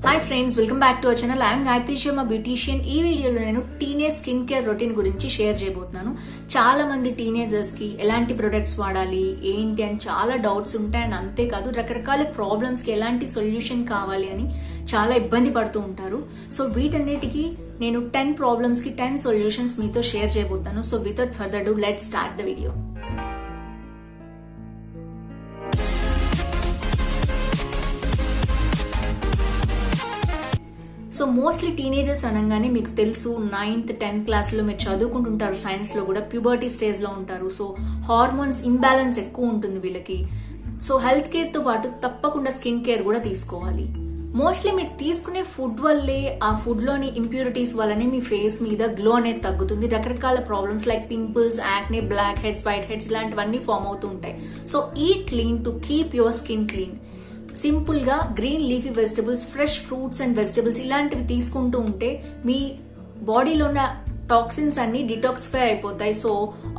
Hi friends, welcome back to our channel. I'm Gayatri Sharma, beautician. ఈ వీడియోలో నేను టీనేజ్ స్కిన్ కేర్ రొటీన్ గురించి share చేయబోతున్నాను. చాలా మంది టీనేజర్స్ కి ఎలాంటి ప్రొడక్ట్స్ వాడాలి ఏంటి అని చాలా డౌట్స్ ఉంటాయి. అండ్ అంతేకాదు రకరకాల ప్రాబ్లమ్స్ కి ఎలాంటి సొల్యూషన్ కావాలి అని చాలా ఇబ్బంది పడుతూ ఉంటారు. సో వీటన్నిటికీ నేను 10 ప్రాబ్లమ్స్ కి 10 సొల్యూషన్స్ మీతో షేర్ చేయబోతాను. So without further do let's start the video. So mostly teenagers అనగానే మీకు తెలుసు 9th 10th క్లాస్లో మీరు చదువుకుంటుంటారు. సైన్స్లో కూడా ప్యూబర్టీ స్టేజ్లో ఉంటారు. సో హార్మోన్స్ ఇంబ్యాలెన్స్ ఎక్కువ ఉంటుంది వీళ్ళకి. సో హెల్త్ కేర్తో పాటు తప్పకుండా స్కిన్ కేర్ కూడా తీసుకోవాలి. మోస్ట్లీ మీరు తీసుకునే ఫుడ్ వల్లే, ఆ ఫుడ్లోని ఇంప్యూరిటీస్ వల్లనే మీ ఫేస్ మీద గ్లో అనేది తగ్గుతుంది. రకరకాల problems like pimples, acne, black heads, white heads ఇలాంటివన్నీ ఫామ్ అవుతూ ఉంటాయి. So eat clean to keep your skin clean. Simple గా green leafy vegetables, fresh fruits and vegetables ఇలాంటివి తీసుకుంటూ ఉంటే మీ బాడీలో ఉన్న టాక్సిన్స్ అన్ని డిటాక్సిఫై అయిపోతాయి. సో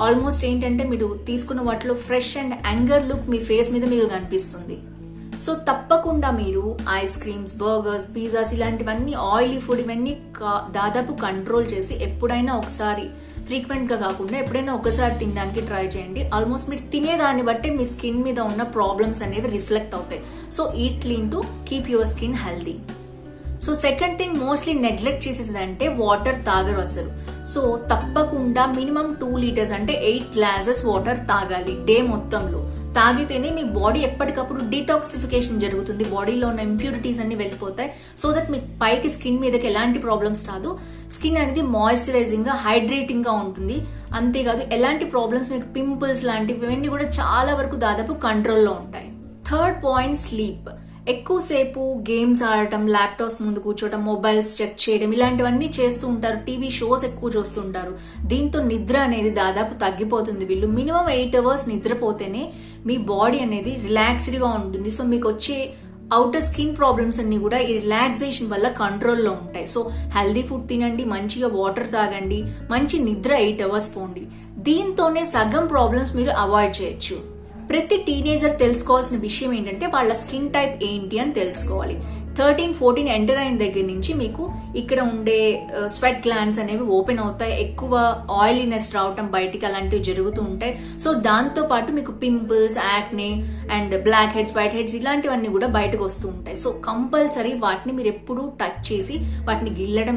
ఆల్మోస్ట్ ఏంటంటే మీరు తీసుకున్న వాటిలో fresh and anger look me face మీద మీకు కనిపిస్తుంది. సో తప్పకుండా మీరు ఐస్ క్రీమ్స్, బర్గర్స్, పిజ్జాస్ ఇలాంటివన్నీ ఆయిలీ ఫుడ్ ఇవన్నీ దాదాపు కంట్రోల్ చేసి ఎప్పుడైనా ఒకసారి, ఫ్రీక్వెంట్ గా కాకుండా ఎప్పుడైనా ఒకసారి తినడానికి ట్రై చేయండి. ఆల్మోస్ట్ మీరు తినేదాన్ని బట్టే మీ స్కిన్ మీద ఉన్న ప్రాబ్లమ్స్ అనేవి రిఫ్లెక్ట్ అవుతాయి. So eat clean to keep your skin healthy. So second thing, mostly neglect చేసేదంటే వాటర్ తాగరు అసలు. సో తప్పకుండా మినిమం 2 లీటర్స్ అంటే 8 గ్లాసెస్ వాటర్ తాగాలి డే మొత్తంలో. తాగితేనే మీ బాడీ ఎప్పటికప్పుడు డీటాక్సిఫికేషన్ జరుగుతుంది. బాడీలో ఉన్న ఇంప్యూరిటీస్ అన్ని వెళ్ళిపోతాయి. సో దట్ మీ పైకి స్కిన్ మీదకి ఎలాంటి ప్రాబ్లమ్స్ రాదు. స్కిన్ అనేది మాయిశ్చరైజింగ్ గా, హైడ్రేటింగ్ గా ఉంటుంది. అంతేకాదు ఎలాంటి ప్రాబ్లమ్స్, మీకు పింపుల్స్ లాంటివి ఇవన్నీ కూడా చాలా వరకు దాదాపు కంట్రోల్లో ఉంటాయి. Third point, sleep. ఎక్కువసేపు గేమ్స్ ఆడటం, ల్యాప్టాప్స్ ముందు కూర్చోవడం, మొబైల్స్ చెక్ చేయడం ఇలాంటివన్నీ చేస్తూ ఉంటారు. టీవీ షోస్ ఎక్కువ చూస్తుంటారు. దీంతో నిద్ర అనేది దాదాపు తగ్గిపోతుంది. వీళ్ళు మినిమం 8 అవర్స్ నిద్రపోతేనే మీ బాడీ అనేది రిలాక్స్డ్ గా ఉంటుంది. సో మీకు వచ్చే అవుటర్ స్కిన్ ప్రాబ్లమ్స్ అన్ని కూడా ఈ రిలాక్సేషన్ వల్ల కంట్రోల్లో ఉంటాయి. సో హెల్దీ ఫుడ్ తినండి, మంచిగా వాటర్ తాగండి, మంచి నిద్ర 8 అవర్స్ పోండి. దీంతోనే సగం ప్రాబ్లమ్స్ మీరు అవాయిడ్ చేయొచ్చు. ప్రతి టీనేజర్ తెలుసుకోవాల్సిన విషయం ఏంటంటే వాళ్ళ స్కిన్ టైప్ ఏంటి అని తెలుసుకోవాలి. 13, 14 ఎంటర్ అయిన దగ్గర నుంచి మీకు ఇక్కడ ఉండే స్వెట్ గ్లాండ్స్ అనేవి ఓపెన్ అవుతాయి. ఎక్కువ ఆయిలీనెస్ రావటం బయటికి అలాంటివి జరుగుతూ ఉంటాయి. సో దాంతో పాటు మీకు pimples, acne and black heads, white heads ఇలాంటివన్నీ కూడా బయటకు వస్తూ ఉంటాయి. సో కంపల్సరీ వాటిని మీరు ఎప్పుడూ టచ్ చేసి వాటిని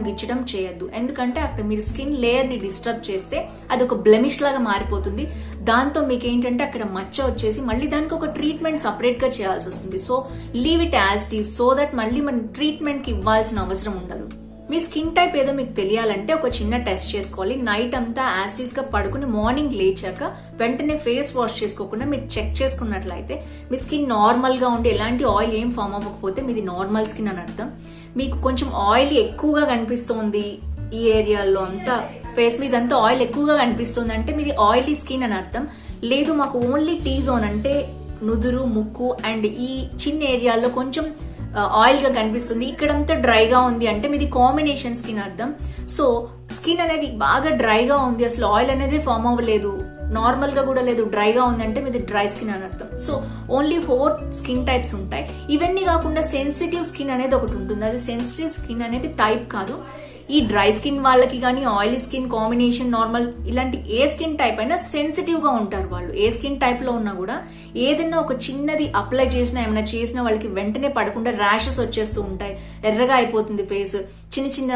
గిచ్చడం చేయొద్దు. ఎందుకంటే అక్కడ మీరు స్కిన్ లేయర్ ని డిస్టర్బ్ చేస్తే అది ఒక బ్లెమిష్ లాగా మారిపోతుంది. దాంతో మీకు ఏంటంటే అక్కడ మచ్చ వచ్చేసి మళ్ళీ దానికి ఒక ట్రీట్మెంట్ సపరేట్ గా చేయాల్సి వస్తుంది. So leave it as it is. So that మళ్ళీ మనం ట్రీట్మెంట్ కి ఇవ్వాల్సిన అవసరం ఉండదు. మీ స్కిన్ టైప్ ఏదో మీకు తెలియాలంటే ఒక చిన్న టెస్ట్ చేసుకోవాలి. నైట్ అంతా యాస్టీస్ గా పడుకుని మార్నింగ్ లేచాక వెంటనే ఫేస్ వాష్ చేసుకోకుండా మీరు చెక్ చేసుకున్నట్లయితే మీ స్కిన్ నార్మల్ గా ఉండి ఎలాంటి ఆయిల్ ఏం ఫామ్ అవ్వకపోతే మీది నార్మల్ స్కిన్ అని అర్థం. మీకు కొంచెం ఆయిల్ ఎక్కువగా కనిపిస్తోంది, ఈ ఏరియాలో అంతా ఫేస్ మీద అంతా ఆయిల్ ఎక్కువగా కనిపిస్తుంది అంటే మీది ఆయిలీ స్కిన్ అని అర్థం. లేదు మాకు ఓన్లీ టీ జోన్ అంటే నుదురు, ముక్కు అండ్ ఈ చిన్న ఏరియాలో కొంచెం ఆయిల్ గా కనిపిస్తుంది, ఇక్కడంతా డ్రైగా ఉంది అంటే మీది కాంబినేషన్ స్కిన్ అర్థం. సో స్కిన్ అనేది బాగా డ్రైగా ఉంది, అసలు ఆయిల్ అనేది ఫామ్ అవ్వలేదు, నార్మల్ గా కూడా లేదు, డ్రైగా ఉంది అంటే మీది డ్రై స్కిన్ అని అర్థం. సో ఓన్లీ 4 స్కిన్ టైప్స్ ఉంటాయి. ఇవన్నీ కాకుండా సెన్సిటివ్ స్కిన్ అనేది ఒకటి ఉంటుంది. అది సెన్సిటివ్ స్కిన్ అనేది టైప్ కాదు. ఈ డ్రై స్కిన్ వాళ్ళకి కానీ, ఆయిలీ స్కిన్, కాంబినేషన్, నార్మల్ ఇలాంటి ఏ స్కిన్ టైప్ అయినా సెన్సిటివ్ గా ఉంటారు వాళ్ళు. ఏ స్కిన్ టైప్ లో ఉన్నా కూడా ఏదైనా ఒక చిన్నది అప్లై చేసినా, ఏమైనా చేసినా వాళ్ళకి వెంటనే పడకుండా ర్యాషెస్ వచ్చేస్తూ ఉంటాయి, ఎర్రగా అయిపోతుంది ఫేస్, చిన్న చిన్న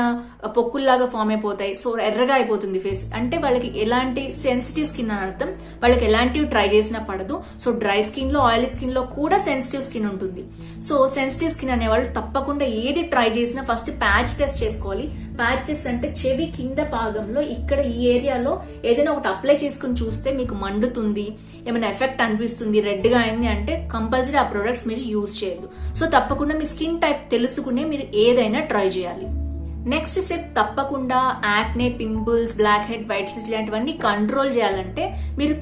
పొక్కుల్లాగా ఫామ్ అయిపోతాయి. సో ఎర్రగా అయిపోతుంది ఫేస్ అంటే వాళ్ళకి ఎలాంటి సెన్సిటివ్ స్కిన్ అని అర్థం. వాళ్ళకి ఎలాంటివి ట్రై చేసినా పడదు. సో డ్రై స్కిన్ లో, ఆయిలీ స్కిన్ లో కూడా సెన్సిటివ్ స్కిన్ ఉంటుంది. సో సెన్సిటివ్ స్కిన్ అనేవాళ్ళు తప్పకుండా ఏది ట్రై చేసినా ఫస్ట్ ప్యాచ్ టెస్ట్ చేసుకోవాలి. ప్యాచ్ టెస్ట్ అంటే చెవి కింద భాగంలో ఇక్కడ ఈ ఏరియాలో ఏదైనా ఒకటి అప్లై చేసుకుని చూస్తే మీకు మండుతుంది, ఏమైనా ఎఫెక్ట్ అనిపిస్తుంది, రెడ్ గా అయింది అంటే కంపల్సరీ ఆ ప్రొడక్ట్స్ మీరు యూజ్ చేయొద్దు. సో తప్పకుండా మీ స్కిన్ టైప్ తెలుసుకునే మీరు ఏదైనా ట్రై చేయాలి. నెక్స్ట్ స్టెప్, తప్పకుండా acne, pimples, blackhead, white heads ఇలాంటివన్నీ కంట్రోల్ చేయాలంటే మీరు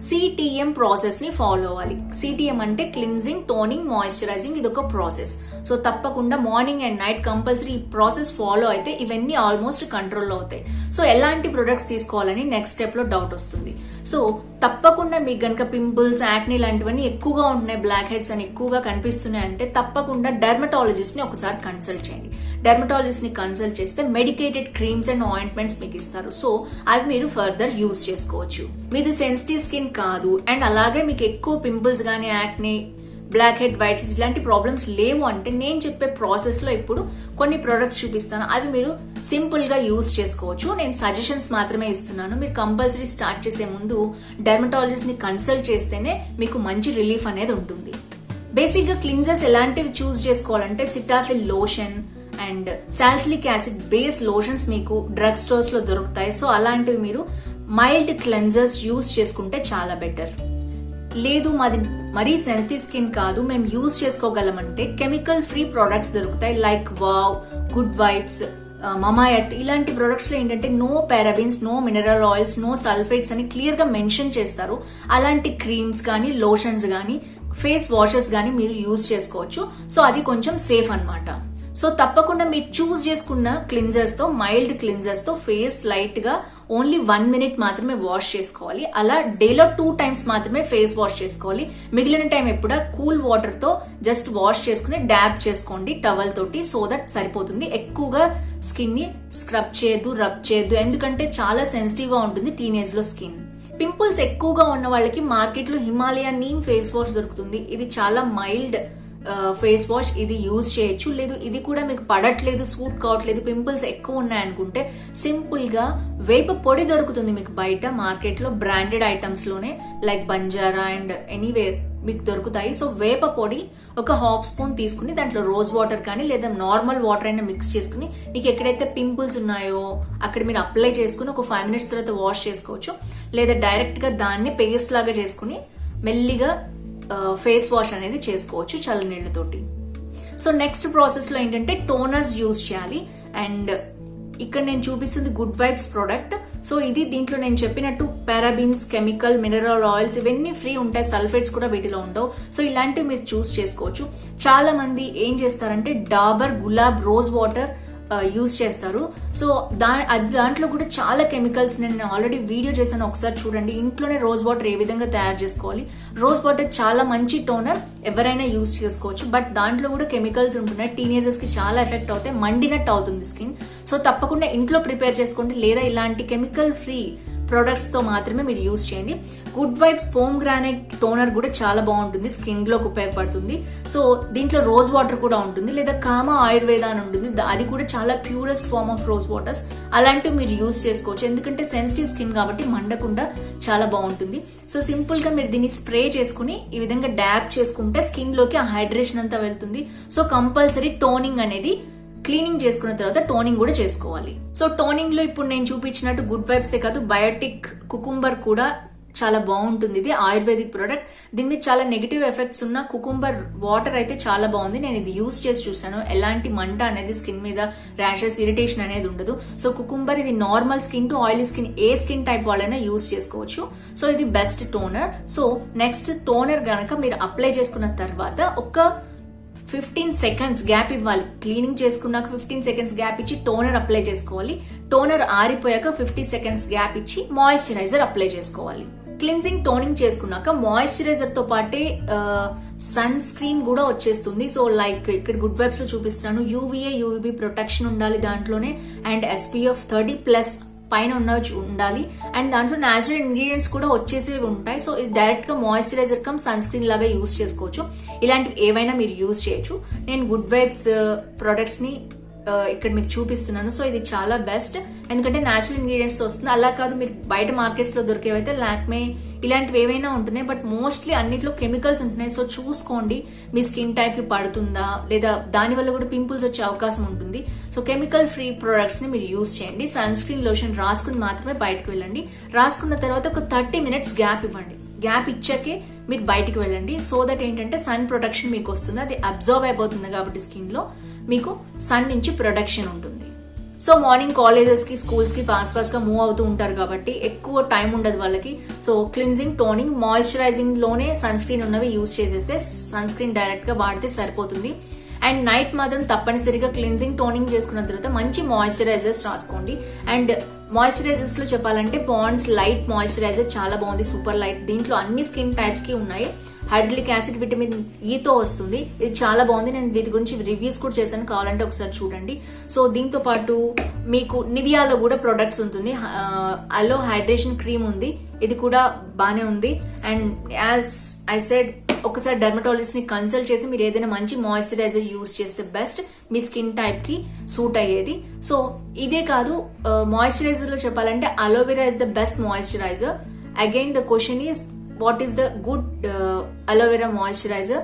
CTM ప్రాసెస్ ని ఫాలో అవ్వాలి. CTM అంటే క్లిన్జింగ్, టోనింగ్, మాయిశ్చరైజింగ్, ఇది ఒక ప్రాసెస్. సో తప్పకుండా మార్నింగ్ అండ్ నైట్ కంపల్సరీ ఈ ప్రాసెస్ ఫాలో అయితే ఇవన్నీ ఆల్మోస్ట్ కంట్రోల్లో అవుతాయి. సో ఎలాంటి ప్రొడక్ట్స్ తీసుకోవాలని నెక్స్ట్ స్టెప్ లో డౌట్ వస్తుంది. సో తప్పకుండా మీకు గనక పింపుల్స్, యాక్నీ లాంటివన్నీ ఎక్కువగా ఉంటున్నాయి, బ్లాక్ హెడ్స్ అని ఎక్కువగా కనిపిస్తున్నాయి అంటే తప్పకుండా డెర్మటాలజిస్ట్ ని ఒకసారి కన్సల్ట్ చేయండి. డెర్మటాలజిస్ట్ ని కన్సల్ట్ చేస్తే మెడికేటెడ్ క్రీమ్స్ అండ్ ఆయింట్మెంట్స్ మీకు ఇస్తారు. సో అవి మీరు ఫర్దర్ యూజ్ చేసుకోవచ్చు. మీది సెన్సిటివ్ స్కిన్ కాదు అండ్ అలాగే మీకు ఎక్కువ పింపుల్స్ గానీ, acne, blackhead, whiteheads ఇలాంటి ప్రాబ్లమ్స్ లేవు అంటే నేను చెప్పే ప్రాసెస్ లో ఇప్పుడు కొన్ని ప్రొడక్ట్స్ చూపిస్తాను. అవి మీరు సింపుల్ గా యూజ్ చేసుకోవచ్చు. నేను సజెషన్స్ మాత్రమే ఇస్తున్నాను. మీరు కంపల్సరీ స్టార్ట్ చేసే ముందు డెర్మటాలజిస్ట్ ని కన్సల్ట్ చేస్తేనే మీకు మంచి రిలీఫ్ అనేది ఉంటుంది. బేసిక్ గా క్లిన్జర్స్ ఎలాంటివి చూస్ చేసుకోవాలంటే Cetaphil lotion and salicylic acid base lotions మీకు డ్రగ్ స్టోర్స్ లో దొరుకుతాయి. సో అలాంటివి మీరు మైల్డ్ క్లెన్జర్స్ యూజ్ చేసుకుంటే చాలా బెటర్. లేదు మాది మరీ సెన్సిటివ్ స్కిన్ కాదు, మేము యూజ్ చేసుకోగలమంటే కెమికల్ ఫ్రీ ప్రొడక్ట్స్ దొరుకుతాయి. Like wow, good vibes, Mamaearth ఇలాంటి ప్రొడక్ట్స్ లో ఏంటంటే no parabens, no mineral oils, no sulphates అని క్లియర్ గా మెన్షన్ చేస్తారు. అలాంటి క్రీమ్స్ కానీ, లోషన్స్ కానీ, ఫేస్ వాషెస్ కానీ మీరు యూజ్ చేసుకోవచ్చు. సో అది కొంచెం సేఫ్ అన్నమాట. సో తప్పకుండా మీరు చూస్ చేసుకున్న క్లిన్జర్స్ తో, మైల్డ్ క్లిన్జర్స్ తో ఫేస్ లైట్ గా ఓన్లీ 1 minute మాత్రమే వాష్ చేసుకోవాలి. అలా డేలో 2 times మాత్రమే ఫేస్ వాష్ చేసుకోవాలి. మిగిలిన టైం ఎప్పుడా కూల్ వాటర్ తో జస్ట్ వాష్ చేసుకుని డాబ్ చేసుకోండి టవల్ తోటి. సో దట్ సరిపోతుంది. ఎక్కువగా స్కిన్ ని స్క్రబ్ చేయొద్దు, రబ్ చేయొద్దు, ఎందుకంటే చాలా సెన్సిటివ్ గా ఉంటుంది టీనేజ్ లో స్కిన్. పింపుల్స్ ఎక్కువగా ఉన్న వాళ్ళకి మార్కెట్ లో హిమాలయ నీమ్ ఫేస్ వాష్ దొరుకుతుంది. ఇది చాలా మైల్డ్ ఫేస్ వాష్. ఇది యూజ్ చేయొచ్చు. లేదు ఇది కూడా మీకు పడట్లేదు, సూట్ కావట్లేదు, పింపుల్స్ ఎక్కువ ఉన్నాయనుకుంటే సింపుల్ గా వేప పొడి దొరుకుతుంది మీకు బయట మార్కెట్ లో బ్రాండెడ్ ఐటమ్స్ లోనే, లైక్ బంజారా అండ్ ఎనీవేర్ మీకు దొరుకుతాయి. సో వేప పొడి ఒక 1/2 spoon తీసుకుని దాంట్లో రోజ్ వాటర్ కానీ లేదా నార్మల్ వాటర్ అయినా మిక్స్ చేసుకుని మీకు ఎక్కడైతే పింపుల్స్ ఉన్నాయో అక్కడ మీరు అప్లై చేసుకుని ఒక 5 minutes తర్వాత వాష్ చేసుకోవచ్చు. లేదా డైరెక్ట్ గా దాన్ని పేస్ట్ లాగా చేసుకుని మెల్లిగా ఫేస్ వాష్ అనేది చేసుకోవచ్చు చల్ల నీళ్ళతోటి. సో నెక్స్ట్ ప్రాసెస్ లో ఏంటంటే టోనర్స్ యూజ్ చేయాలి. అండ్ ఇక్కడ నేను చూపిస్తుంది గుడ్ వైబ్స్ ప్రోడక్ట్. సో ఇది దీంట్లో నేను చెప్పినట్టు పారాబిన్స్, కెమికల్, మినరల్ ఆయిల్స్ ఇవన్నీ ఫ్రీ ఉంటాయి. సల్ఫేట్స్ కూడా వీటిలో ఉండవు. సో ఇలాంటివి మీరు చూస్ చేసుకోవచ్చు. చాలా మంది ఏం చేస్తారంటే Dabur, gulab, rose water use చేస్తారు. సో దాంట్లో కూడా చాలా కెమికల్స్, నేను ఆల్రెడీ వీడియో చేశాను, ఒకసారి చూడండి. ఇంట్లోనే రోజ్ వాటర్ ఏ విధంగా తయారు చేసుకోవాలి. రోజ్ వాటర్ చాలా మంచి టోనర్, ఎవరైనా యూజ్ చేసుకోవచ్చు. బట్ దాంట్లో కూడా కెమికల్స్ ఉంటున్నాయి, టీనేజర్స్ కి చాలా ఎఫెక్ట్ అవుతాయి, మండినట్టు అవుతుంది స్కిన్. సో తప్పకుండా ఇంట్లో ప్రిపేర్ చేసుకోండి. లేదా ఇలాంటి కెమికల్ ఫ్రీ ప్రొడక్ట్స్ తో మాత్రమే మీరు యూజ్ చేయండి. గుడ్ వైబ్స్ పోమ్గ్రానైట్ టోనర్ కూడా చాలా బాగుంటుంది, స్కిన్ గ్లోకి ఉపయోగపడుతుంది. సో దీంట్లో రోజ్ వాటర్ కూడా ఉంటుంది. లేదా కామా ఆయుర్వేద అని ఉంటుంది, అది కూడా చాలా purest form of rose waters. అలాంటివి మీరు యూజ్ చేసుకోవచ్చు. ఎందుకంటే సెన్సిటివ్ స్కిన్ కాబట్టి మండకుండా చాలా బాగుంటుంది. సో సింపుల్ గా మీరు దీన్ని స్ప్రే చేసుకుని ఈ విధంగా డాబ్ చేసుకుంటే స్కిన్ లోకి ఆ హైడ్రేషన్ అంతా వెళ్తుంది. సో కంపల్సరీ టోనింగ్ అనేది క్లీనింగ్ చేసుకున్న తర్వాత టోనింగ్ కూడా చేసుకోవాలి. సో టోనింగ్ లో ఇప్పుడు నేను చూపించినట్టు గుడ్ వైబ్స్ కాదు, బయోటిక్ కుకుంబర్ కూడా చాలా బాగుంటుంది. ఇది ఆయుర్వేదిక్ ప్రోడక్ట్. దీని మీద చాలా నెగిటివ్ ఎఫెక్ట్స్ ఉన్న కుకుంబర్ వాటర్ అయితే చాలా బాగుంది. నేను ఇది యూజ్ చేసి చూసాను. ఎలాంటి మంట అనేది స్కిన్ మీద, ర్యాషెస్, ఇరిటేషన్ అనేది ఉండదు. సో కుకుంబర్ ఇది normal skin to oily skin, A skin type వాళ్ళైనా యూజ్ చేసుకోవచ్చు. సో ఇది best toner. So next toner గనక మీరు అప్లై చేసుకున్న తర్వాత ఒక 15 seconds గ్యాప్ ఇవ్వాలి. క్లీనింగ్ చేసుకున్నాక 15 seconds గ్యాప్ ఇచ్చి టోనర్ అప్లై చేసుకోవాలి. టోనర్ ఆరిపోయాక 50 seconds గ్యాప్ ఇచ్చి మాయిశ్చరైజర్ అప్లై చేసుకోవాలి. క్లిన్జింగ్, టోనింగ్ చేసుకున్నాక మాయిశ్చరైజర్ తో పాటే సన్ స్క్రీన్ కూడా వచ్చేస్తుంది. సో లైక్ ఇక్కడ గుడ్ వైబ్స్ లో చూపిస్తున్నాను, UVA, UVB ప్రొటెక్షన్ ఉండాలి దాంట్లోనే. అండ్ SPF 30+ పైన ఉండాలి. అండ్ దాంట్లో న్యాచురల్ ఇంగ్రీడియంట్స్ కూడా వచ్చేసేవి ఉంటాయి. సో ఇది డైరెక్ట్ గా మాయిశ్చరైజర్ కమ్ సన్ స్క్రీన్ లాగా యూజ్ చేసుకోవచ్చు. ఇలాంటివి ఏవైనా మీరు యూజ్ చేయొచ్చు. నేను గుడ్ వైబ్స్ ప్రొడక్ట్స్ ని ఇక్కడ మీకు చూపిస్తున్నాను. సో ఇది చాలా బెస్ట్, ఎందుకంటే న్యాచురల్ ఇంగ్రీడియంట్స్ వస్తుంది. అలా కాదు మీరు బయట మార్కెట్స్ లో దొరికేవైతే లాక్మే ఇలాంటివి ఏవైనా ఉంటున్నాయి, బట్ మోస్ట్లీ అన్నిట్లో కెమికల్స్ ఉంటున్నాయి. సో చూసుకోండి మీ స్కిన్ టైప్ కి పడుతుందా, లేదా దానివల్ల కూడా పింపుల్స్ వచ్చే అవకాశం ఉంటుంది. సో కెమికల్ ఫ్రీ ప్రొడక్ట్స్ ని మీరు యూజ్ చేయండి. సన్ స్క్రీన్ లోషన్ రాసుకుని మాత్రమే బయటకు వెళ్ళండి. రాసుకున్న తర్వాత ఒక 30 minutes గ్యాప్ ఇవ్వండి. గ్యాప్ ఇచ్చాకే మీరు బయటికి వెళ్ళండి. సో దట్ ఏంటంటే సన్ ప్రొటెక్షన్ మీకు వస్తుంది. అది అబ్జర్వ్ అయిపోతుంది కాబట్టి స్కిన్ లో మీకు సన్ నుంచి ప్రొటెక్షన్ ఉంటుంది. సో మార్నింగ్ కాలేజెస్కి స్కూల్స్కి ఫాస్ట్గా మూవ్ అవుతూ ఉంటారు కాబట్టి ఎక్కువ టైం ఉండదు వాళ్ళకి. సో క్లిన్జింగ్, టోనింగ్, మాయిశ్చరైజింగ్లోనే సన్ స్క్రీన్ ఉన్నవి యూజ్ చేసేస్తే సన్ స్క్రీన్ డైరెక్ట్గా వాడితే సరిపోతుంది. అండ్ నైట్ మాత్రం తప్పనిసరిగా క్లిన్జింగ్, టోనింగ్ చేసుకున్న తర్వాత మంచి మాయిశ్చరైజర్స్ రాసుకోండి. అండ్ మాయిశ్చరైజర్స్లో చెప్పాలంటే పాండ్స్ లైట్ మాయిశ్చరైజర్ చాలా బాగుంది, సూపర్ లైట్. దీంట్లో అన్ని స్కిన్ టైప్స్కి ఉన్నాయి. హైడ్రోలిక్ యాసిడ్, విటమిన్ ఈతో వస్తుంది. ఇది చాలా బాగుంది. నేను వీటి గురించి రివ్యూస్ కూడా చేశాను, కావాలంటే ఒకసారి చూడండి. సో దీంతో పాటు మీకు నివియాలో కూడా ప్రొడక్ట్స్ ఉంటుంది. అలో హైడ్రేషన్ క్రీమ్ ఉంది, ఇది కూడా బాగానే ఉంది. అండ్ యాజ్ ఐ సెడ్, ఒకసారి డర్మటాలజిస్ట్ ని కన్సల్ట్ చేసి మీరు ఏదైనా మంచి మాయిశ్చరైజర్ యూజ్ చేస్తే బెస్ట్, మీ స్కిన్ టైప్ కి సూట్ అయ్యేది. సో ఇదే కాదు, మాయిశ్చరైజర్ లో చెప్పాలంటే aloe vera is the best moisturiser. Again the question is what is the good aloe vera moisturiser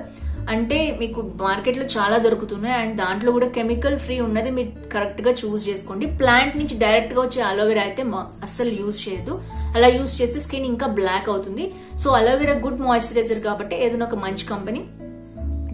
అంటే మీకు మార్కెట్లో చాలా దొరుకుతున్నాయి. అండ్ దాంట్లో కూడా కెమికల్ ఫ్రీ ఉన్నది మీరు కరెక్ట్ గా చూస్ చేసుకోండి. ప్లాంట్ నుంచి డైరెక్ట్ గా వచ్చే అలోవెరా అయితే అస్సలు యూజ్ చేయొద్దు, అలా యూజ్ చేస్తే స్కిన్ ఇంకా బ్లాక్ అవుతుంది. సో అలోవెరా గుడ్ మాయిశ్చరైజర్ కాబట్టి ఏదైనా ఒక మంచి కంపెనీ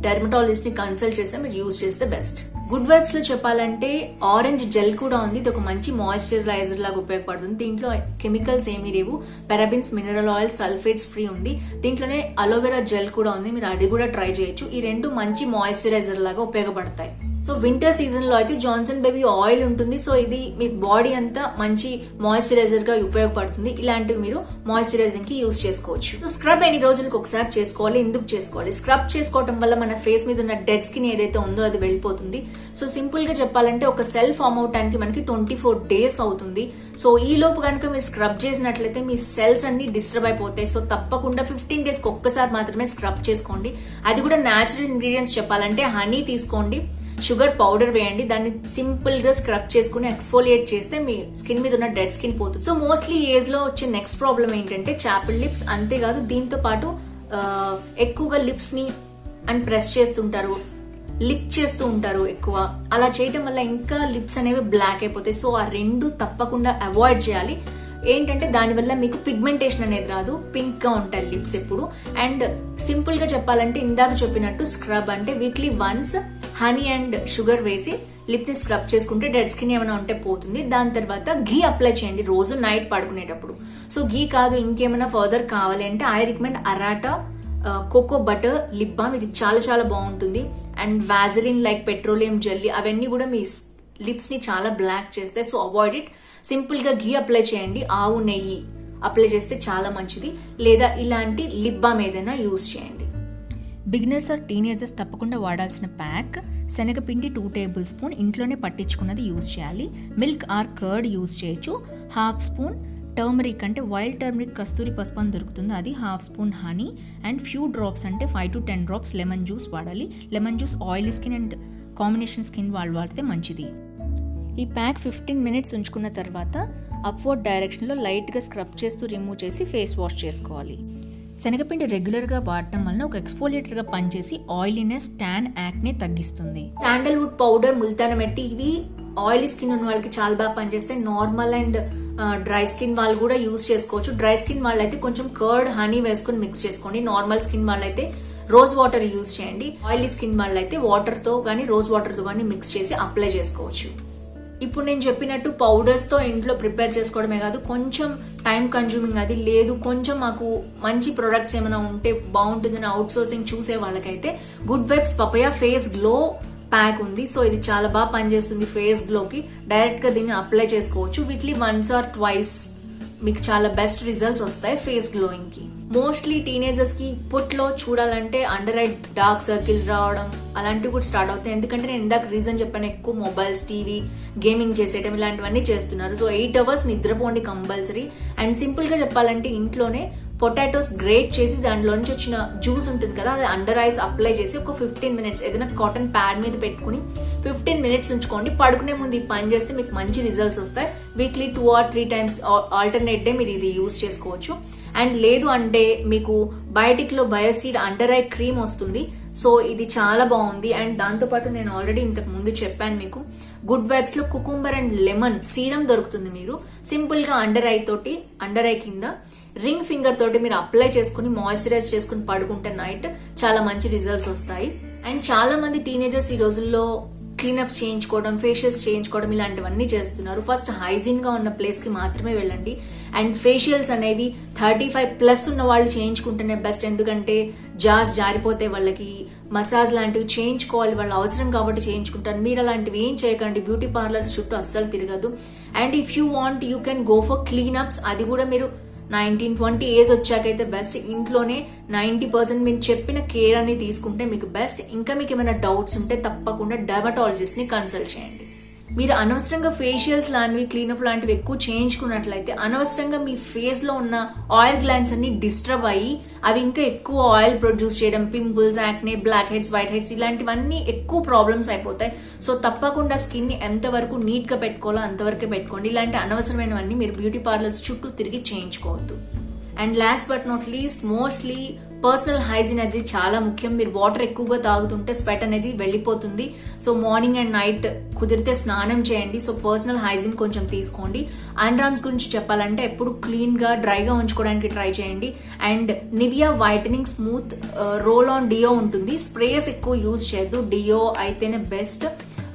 డెర్మటాలజిస్ట్ ని కన్సల్ట్ చేస్తే మీరు యూజ్ చేస్తే బెస్ట్. గుడ్ వైబ్స్ లో చెప్పాలంటే ఆరెంజ్ జెల్ కూడా ఉంది. ఇది ఒక మంచి మాయిశ్చరైజర్ లాగా ఉపయోగపడుతుంది. దీంట్లో కెమికల్స్ ఏమీ లేవు, parabens, mineral oil, sulphates free ఉంది. దీంట్లోనే అలోవెరా జెల్ కూడా ఉంది, మీరు అది కూడా ట్రై చేయొచ్చు. ఈ రెండు మంచి మాయిశ్చరైజర్ లాగా ఉపయోగపడతాయి. సో వింటర్ సీజన్ లో అయితే జాన్సన్ బేబీ ఆయిల్ ఉంటుంది. సో ఇది మీ బాడీ అంతా మంచి మాయిశ్చరైజర్ గా ఉపయోగపడుతుంది. ఇలాంటివి మీరు మాయిశ్చరైజింగ్ కి యూజ్ చేసుకోవచ్చు. సో స్క్రబ్ ఎన్ని రోజులకు ఒకసారి చేసుకోవాలి, ఎందుకు చేసుకోవాలి? స్క్రబ్ చేసుకోవడం వల్ల మన ఫేస్ మీద ఉన్న డెడ్ స్కిన్ ఏదైతే ఉందో అది వెళ్ళిపోతుంది. సో సింపుల్ గా చెప్పాలంటే ఒక సెల్ ఫామ్ అవటానికి మనకి 24 days అవుతుంది. సో ఈ లోపు కనుక మీరు స్క్రబ్ చేసినట్లయితే మీ సెల్స్ అన్ని డిస్టర్బ్ అయిపోతాయి. సో తప్పకుండా 15 days కి ఒక్కసారి మాత్రమే స్క్రబ్ చేసుకోండి. అది కూడా న్యాచురల్ ఇంగ్రీడియంట్స్ చెప్పాలంటే హనీ తీసుకోండి, షుగర్ పౌడర్ వేయండి, దాన్ని సింపుల్ గా స్క్రబ్ చేసుకుని ఎక్స్ఫోలియేట్ చేస్తే మీ స్కిన్ మీద ఉన్న డెడ్ స్కిన్ పోతుంది. సో మోస్ట్లీ ఏజ్ లో వచ్చే నెక్స్ట్ ప్రాబ్లం ఏంటంటే చాపిల్ లిప్స్. అంతేకాదు దీంతో పాటు ఎక్కువగా లిప్స్ ని అండ్ ప్రెస్ చేస్తుంటారు, లిక్ చేస్తూ ఉంటారు ఎక్కువ. అలా చేయడం వల్ల ఇంకా లిప్స్ అనేవి బ్లాక్ అయిపోతాయి. సో ఆ రెండు తప్పకుండా అవాయిడ్ చేయాలి. ఏంటంటే దానివల్ల మీకు పిగ్మెంటేషన్ అనేది రాదు, పింక్ గా ఉంటాయి లిప్స్ ఎప్పుడు. అండ్ సింపుల్ గా చెప్పాలంటే ఇందాక చెప్పినట్టు స్క్రబ్ అంటే weekly once honey and sugar వేసి లిప్ ని స్క్రబ్ చేసుకుంటే డెడ్ స్కిన్ ఏమైనా ఉంటే పోతుంది. దాని తర్వాత ఘీ అప్లై చేయండి రోజు నైట్ పడుకునేటప్పుడు. సో ఘీ కాదు ఇంకేమైనా ఫర్దర్ కావాలి అంటే I recommend Arata cocoa butter lip balm, ఇది చాలా చాలా బాగుంటుంది. And Vaseline like petroleum jelly, అవన్నీ కూడా మీ లిప్స్ ని చాలా బ్లాక్ చేస్తాయి. So avoid it. సింపుల్ గా ఘీ అప్లై చేయండి, ఆవు నెయ్యి అప్లై చేస్తే చాలా మంచిది. లేదా ఇలాంటి లిప్ బామ్ ఏదైనా యూజ్ చేయండి. బిగినర్స్ ఆర్ టీనేజర్స్ తప్పకుండా వాడాల్సిన ప్యాక్ శనగపిండి 2 tablespoons ఇంట్లోనే పట్టించుకున్నది యూజ్ చేయాలి. మిల్క్ ఆర్ కర్డ్ యూజ్ చేయొచ్చు. 1/2 spoon టర్మరిక్ అంటే వైల్డ్ టర్మరిక్, కస్తూరి పసుపు అని దొరుకుతుంది, అది 1/2 spoon honey and few drops అంటే 5 to 10 drops లెమన్ జ్యూస్ వాడాలి. Lemon juice oily skin and combination skin వాళ్ళు వాడితే మంచిది. ఈ ప్యాక్ 15 minutes ఉంచుకున్న తర్వాత అప్వర్డ్ డైరెక్షన్లో లైట్గా స్క్రబ్ చేస్తూ రిమూవ్ చేసి ఫేస్ వాష్ చేసుకోవాలి. శనగపిండి రెగ్యులర్గా వాడటం వలన ఒక ఎక్స్ఫోలియేటర్గా పనిచేసి ఆయిలీనెస్, ట్యాన్, యాక్నే తగ్గిస్తుంది. శాండల్వుడ్ పౌడర్, ముల్తాన మెట్టి, ఇవి ఆయిలీ స్కిన్ ఉన్న వాళ్ళకి చాలా బాగా పనిచేస్తాయి. నార్మల్ అండ్ డ్రై స్కిన్ వాళ్ళు కూడా యూజ్ చేసుకోవచ్చు. డ్రై స్కిన్ వాళ్ళైతే కొంచెం కర్డ్, హనీ వేసుకుని మిక్స్ చేసుకోండి. నార్మల్ స్కిన్ వాళ్ళైతే రోజ్ వాటర్ యూజ్ చేయండి. ఆయిలీ స్కిన్ వాళ్ళైతే వాటర్తో కానీ రోజ్ వాటర్తో కానీ మిక్స్ చేసి అప్లై చేసుకోవచ్చు. ఇప్పుడు నేను చెప్పినట్టు పౌడర్స్తో ఇంట్లో ప్రిపేర్ చేసుకోవడమే కాదు, కొంచెం టైం కన్జ్యూమింగ్ అది లేదు, కొంచెం మాకు మంచి ప్రొడక్ట్స్ ఏమైనా ఉంటే బాగుంటుందని అవుట్ సోర్సింగ్ చూసే వాళ్ళకైతే good vibes papaya face glow pack ఉంది. సో ఇది చాలా బాగా పనిచేస్తుంది ఫేస్ గ్లోకి. డైరెక్ట్గా దీన్ని అప్లై చేసుకోవచ్చు. వీక్లీ 1 or 2 మీకు చాలా బెస్ట్ రిజల్ట్స్ వస్తాయి ఫేస్ గ్లోయింగ్ కి. మోస్ట్లీ టీనేజర్స్ కి ఇప్పట్లో చూడాలంటే అండర్ ఐ డార్క్ సర్కిల్స్ రావడం అలాంటివి కూడా స్టార్ట్ అవుతాయి. ఎందుకంటే నేను ఇందాక రీజన్ చెప్పాను, ఎక్కువ మొబైల్స్, టీవీ, గేమింగ్ చేసేయడం ఇలాంటివన్నీ చేస్తున్నారు. సో 8 hours నిద్రపోండి కంపల్సరీ. అండ్ సింపుల్ గా చెప్పాలంటే ఇంట్లోనే పొటాటోస్ గ్రేట్ చేసి దాంట్లో నుంచి వచ్చిన జ్యూస్ ఉంటుంది కదా, అది అండర్ ఐస్ అప్లై చేసి ఒక 15 minutes ఏదైనా కాటన్ ప్యాడ్ మీద పెట్టుకుని 15 minutes ఉంచుకోండి. పడుకునే ముందు ఈ పని చేస్తే మీకు మంచి రిజల్ట్స్ వస్తాయి. Weekly 2 or 3 times alternate day మీరు ఇది యూజ్ చేసుకోవచ్చు. అండ్ లేదు అంటే మీకు బయోటిక్లో బయోసీడ్ అండర్ ఐ క్రీమ్ వస్తుంది. సో ఇది చాలా బాగుంది. అండ్ దాంతోపాటు నేను ఆల్రెడీ ఇంతకు ముందు చెప్పాను మీకు, గుడ్ వైబ్స్ లో కుకుంబర్ అండ్ లెమన్ సీరం దొరుకుతుంది. మీరు సింపుల్ గా అండర్ ఐ కింద రింగ్ ఫింగర్ తోటి మీరు అప్లై చేసుకుని మాయిశ్చరైజ్ చేసుకుని పడుకుంటే నైట్ చాలా మంచి రిజల్ట్స్ వస్తాయి. అండ్ చాలా మంది టీనేజర్స్ ఈ రోజుల్లో క్లీనప్స్ చేయించుకోవడం, ఫేషియల్స్ చేయించుకోవడం ఇలాంటివన్నీ చేస్తున్నారు, ఫస్ట్ హైజీన్గా ఉన్న ప్లేస్కి మాత్రమే వెళ్ళండి. అండ్ ఫేషియల్స్ అనేవి 35+ ఉన్న వాళ్ళు చేయించుకుంటేనే బెస్ట్. ఎందుకంటే జారిపోతే వాళ్ళకి మసాజ్ లాంటివి చేయించుకోవాలి, వాళ్ళ అవసరం కాబట్టి చేయించుకుంటారు. మీరు అలాంటివి ఏం చేయకండి, బ్యూటీ పార్లర్స్ చుట్టూ అస్సలు తిరగదు. And if you want you can go for cleanups. అది కూడా మీరు 19-20 ఏజ్ వచ్చాకైతే బెస్ట్. ఇంట్లోనే 90% మీరు చెప్పిన కేర్ అని తీసుకుంటే మీకు బెస్ట్. ఇంకా మీకు ఏమైనా డౌట్స్ ఉంటే తప్పకుండా డెర్మటాలజిస్ట్ ని కన్సల్ట్ చేయండి. మీరు అనవసరంగా ఫేషియల్స్ లాంటివి, క్లీనప్ లాంటివి ఎక్కువ చేయించుకున్నట్లయితే అనవసరంగా మీ ఫేస్ లో ఉన్న ఆయిల్ గ్లాండ్స్ అన్ని డిస్టర్బ్ అయ్యి అవి ఇంకా ఎక్కువ ఆయిల్ ప్రొడ్యూస్ చేయడం, pimples, acne, black heads, white heads ఇలాంటివన్నీ ఎక్కువ ప్రాబ్లమ్స్ అయిపోతాయి. సో తప్పకుండా స్కిన్ ని ఎంతవరకు నీట్ గా పెట్టుకోవాలో అంతవరకే పెట్టుకోండి. ఇలాంటి అనవసరమైనవన్నీ మీరు బ్యూటీ పార్లర్స్ చుట్టూ తిరిగి చేయించుకోవద్దు. And last but not least, mostly personal hygiene అనేది చాలా ముఖ్యం. మీరు వాటర్ ఎక్కువగా తాగుతుంటే స్వెట్ అనేది వెళ్ళిపోతుంది. సో మార్నింగ్ అండ్ నైట్ కుదిరితే స్నానం చేయండి. సో పర్సనల్ హైజీన్ కొంచెం తీసుకోండి. అండర్ఆర్మ్స్ గురించి చెప్పాలంటే ఎప్పుడు క్లీన్ గా, డ్రైగా ఉంచుకోవడానికి ట్రై చేయండి. And Nivea whitening smooth roll on deo ఉంటుంది. స్ప్రేస్ ఎక్కువ యూజ్ చేయొద్దు, డియో అయితేనే best,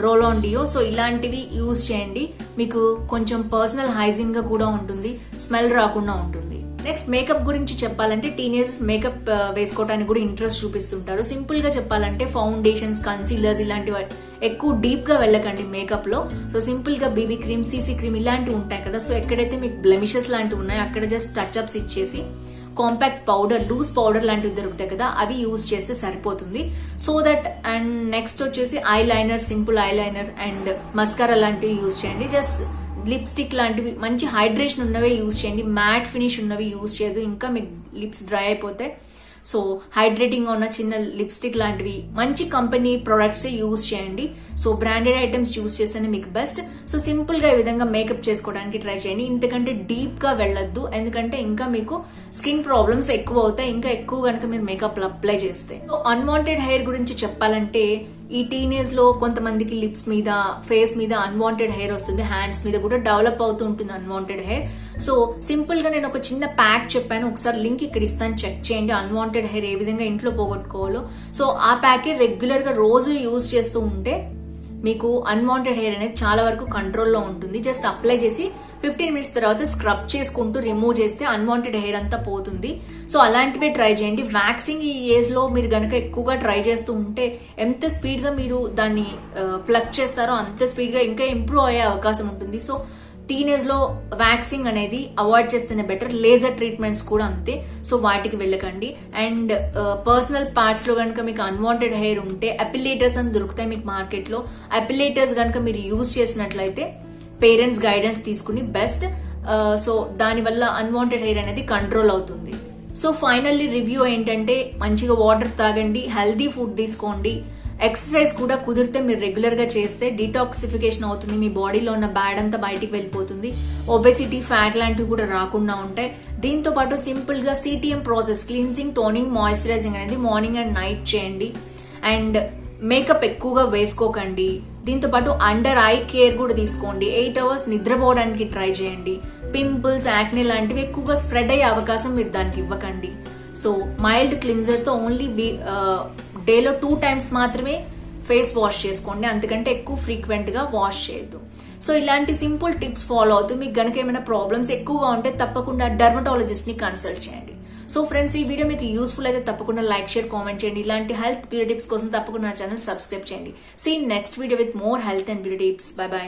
roll on deo. So ఇలాంటివి యూజ్ చేయండి, మీకు కొంచెం పర్సనల్ హైజీన్ గా కూడా ఉంటుంది, స్మెల్ రాకుండా ఉంటుంది. నెక్స్ట్ మేకప్ గురించి చెప్పాలంటే టీనేజర్స్ మేకప్ వేసుకోవడానికి కూడా ఇంట్రెస్ట్ చూపిస్తుంటారు. సింపుల్ గా చెప్పాలంటే ఫౌండేషన్స్, కన్సీలర్స్ ఇలాంటివి ఎక్కువ డీప్ గా వెళ్ళకండి మేకప్ లో. సో సింపుల్ గా బీబీ క్రీమ్, సీసీ క్రీమ్ ఇలాంటివి ఉంటాయి కదా, సో ఎక్కడైతే మీకు బ్లెమిషెస్ లాంటివి ఉన్నాయో అక్కడ జస్ట్ టచ్ అప్స్ ఇచ్చేసి కాంపాక్ట్ పౌడర్, లూజ్ పౌడర్ లాంటివి దొరుకుతాయి కదా, అవి యూజ్ చేస్తే సరిపోతుంది. So that. అండ్ నెక్స్ట్ వచ్చేసి eye liner, simple eye liner and mascara లాంటివి యూజ్ చేయండి. జస్ట్ లిప్స్టిక్ లాంటివి మంచి హైడ్రేషన్ ఉన్నవే యూజ్ చేయండి, మ్యాట్ ఫినిష్ ఉన్నవి యూజ్ చేయదు, ఇంకా మీకు లిప్స్ డ్రై అయిపోతాయి. సో హైడ్రేటింగ్ ఉన్న చిన్న లిప్స్టిక్ లాంటివి మంచి కంపెనీ ప్రొడక్ట్స్ యూజ్ చేయండి. సో బ్రాండెడ్ ఐటమ్స్ యూజ్ చేస్తేనే మీకు బెస్ట్. సో సింపుల్ గా ఈ విధంగా మేకప్ చేసుకోవడానికి ట్రై చేయండి. ఇంతకంటే డీప్ గా వెళ్ళొద్దు, ఎందుకంటే ఇంకా మీకు స్కిన్ ప్రాబ్లమ్స్ ఎక్కువ అవుతాయి, ఇంకా ఎక్కువ కనుక మీరు మేకప్ అప్లై చేస్తే. సో అన్వాంటెడ్ హెయిర్ గురించి చెప్పాలంటే ఈ టీనేజ్ లో కొంతమందికి లిప్స్ మీద, ఫేస్ మీద అన్వాంటెడ్ హెయిర్ వస్తుంది, హ్యాండ్స్ మీద కూడా డెవలప్ అవుతూ ఉంటుంది అన్వాంటెడ్ హెయిర్. సో సింపుల్ గా నేను ఒక చిన్న ప్యాక్ చెప్పాను, ఒకసారి లింక్ ఇక్కడ ఇస్తాను, చెక్ చేయండి. అన్వాంటెడ్ హెయిర్ ఏ విధంగా ఇంట్లో పోగొట్టుకోవాలో. సో ఆ ప్యాకే రెగ్యులర్ గా రోజు యూజ్ చేస్తూ ఉంటే మీకు అన్వాంటెడ్ హెయిర్ అనేది చాలా వరకు కంట్రోల్లో ఉంటుంది. జస్ట్ అప్లై చేసి 15 మినిట్స్ తర్వాత స్క్రబ్ చేసుకుంటూ రిమూవ్ చేస్తే అన్వాంటెడ్ హెయిర్ అంతా పోతుంది. సో అలాంటివే ట్రై చేయండి. వ్యాక్సింగ్ ఈ ఏజ్ లో మీరు గనక ఎక్కువగా ట్రై చేస్తూ ఉంటే ఎంత స్పీడ్ గా మీరు దాన్ని ప్లగ్ చేస్తారో అంత స్పీడ్ గా ఇంకా ఇంప్రూవ్ అయ్యే అవకాశం ఉంటుంది. సో టీనేజ్ లో వ్యాక్సింగ్ అనేది అవాయిడ్ చేస్తేనే బెటర్. లేజర్ ట్రీట్మెంట్స్ కూడా అంతే, సో వాటికి వెళ్ళకండి. అండ్ పర్సనల్ పార్ట్స్ లో కనుక మీకు అన్వాంటెడ్ హెయిర్ ఉంటే అపిలేటర్స్ అని దొరుకుతాయి మీకు మార్కెట్ లో. అపిలేటర్స్ కనుక మీరు యూజ్ చేసినట్లయితే పేరెంట్స్ గైడెన్స్ తీసుకుని బెస్ట్. సో దానివల్ల అన్వాంటెడ్ హెయిర్ అనేది కంట్రోల్ అవుతుంది. సో ఫైనల్లీ రివ్యూ ఏంటంటే మంచిగా వాటర్ తాగండి, హెల్దీ ఫుడ్ తీసుకోండి, ఎక్సర్సైజ్ కూడా కుదిరితే మీరు రెగ్యులర్ గా చేస్తే డీటాక్సిఫికేషన్ అవుతుంది, మీ బాడీలో ఉన్న బ్యాడ్ అంతా బయటికి వెళ్ళిపోతుంది, ఒబెసిటీ, ఫ్యాట్ లాంటివి కూడా రాకుండా ఉంటాయి. దీంతో పాటు సింపుల్ గా CTM process, cleansing, toning, moisturising అనేది మార్నింగ్ అండ్ నైట్ చేయండి. అండ్ మేకప్ ఎక్కువగా వేసుకోకండి. దీంతో పాటు అండర్ ఐ కేర్ కూడా తీసుకోండి. 8 hours నిద్రపోవడానికి ట్రై చేయండి. పింపుల్స్, యాక్నే లాంటివి ఎక్కువగా స్ప్రెడ్ అయ్యే అవకాశం మీరు దానికి ఇవ్వకండి. సో మైల్డ్ క్లిన్జర్ తో ఓన్లీ డేలో 2 times మాత్రమే ఫేస్ వాష్ చేసుకోండి, అంతకంటే ఎక్కువ ఫ్రీక్వెంట్ గా వాష్ చేయొద్దు. సో ఇలాంటి సింపుల్ టిప్స్ ఫాలో అవుతూ మీకు గనక ఏమైనా ప్రాబ్లమ్స్ ఎక్కువగా ఉంటే తప్పకుండా డెర్మటాలజిస్ట్ ని కన్సల్ట్ చేయండి. సో ఫ్రెండ్స్, ఈ వీడియో మీకు యూస్ఫుల్ అయితే తప్పకుండా లైక్, షేర్, కామెంట్ చేయండి. ఇలాంటి హెల్త్ బ్యూటీ టిప్స్ కోసం తప్పకుండా నా ఛానల్ సబ్స్క్రైబ్ చేయండి. See next video with more health and beauty tips. Bye by.